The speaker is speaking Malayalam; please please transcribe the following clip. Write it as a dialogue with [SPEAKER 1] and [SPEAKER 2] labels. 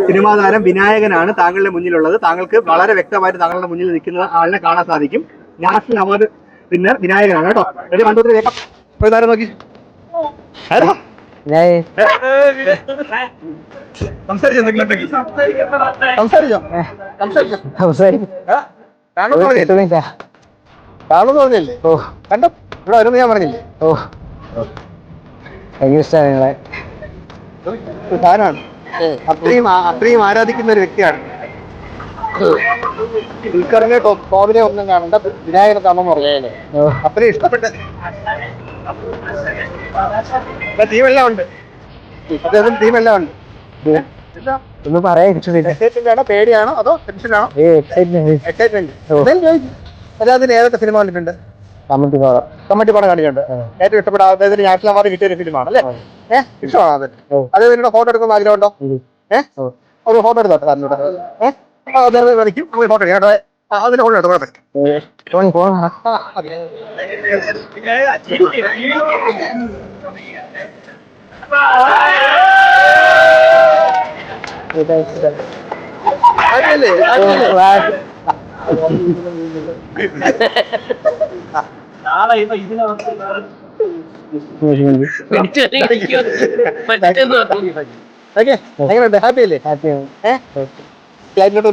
[SPEAKER 1] സിനിമാ താരം വിനായകനാണ് താങ്കളുടെ മുന്നിലുള്ളത്. താങ്കൾക്ക് വളരെ വ്യക്തമായിട്ട് താങ്കളുടെ മുന്നിൽ നിൽക്കുന്ന ആളിനെ കാണാൻ സാധിക്കും. നാഷണൽ അവാർഡ് വിന്നർ വിനായകനാണ് കേട്ടോ. റെഡി, 1 2 3 വേഗം ഒരു താരം നോക്കി. കാണുമെന്ന് പറഞ്ഞില്ലേ? ഓ കണ്ടോ, ഇവിടെ വരുമെന്ന് ഞാൻ പറഞ്ഞില്ലേ? ഓ ഭയങ്കര ഇഷ്ടമാണ് നിങ്ങളെ. താനാണ് അത്രയും ആരാധിക്കുന്ന ഒരു വ്യക്തിയാണ്. ഉൾക്കറിഞ്ഞ ടോമിനെ ഒന്നും കാണണ്ട, വിനായകനെ കാണുമെന്ന് പറഞ്ഞേ. അത്രയും ഇഷ്ടപ്പെട്ട ടീമെല്ലാം ഉണ്ട്, അദ്ദേഹം ടീമെല്ലാം ഉണ്ട്. ഒന്ന് പറയാനോ പേടിയാണോ അതോ ടെൻഷനാണോ? എക്സൈറ്റ്മെന്റ്. എല്ലാത്തിനും ഏതൊക്കെ സിനിമ കണ്ടിട്ടുണ്ട്? കമ്മിറ്റി പടം കണ്ടിട്ടുണ്ട്. ഏറ്റവും ഇഷ്ടപ്പെട്ട അദ്ദേഹത്തിന് നാഷണൽ അവാർഡ് കിട്ടിയ ഒരു ഫിലിമാണ് അല്ലേ? ഇഷ്ടമാണോ അത്? അദ്ദേഹത്തിനോട് ഫോട്ടോ എടുക്കുന്ന ആഗ്രഹമുണ്ടോ? ഒരു ഫോട്ടോ എടുത്തോട്ടെ സാറിനോട്. അദ്ദേഹം വിളിക്കും, ഫോട്ടോ എടുക്കാം. അതിന് ഫോട്ടോ എടുത്തോ. എങ്ങനെയുണ്ട്? ഹാപ്പി അല്ലേ? ഫ്ലൈറ്റിലോട്ട്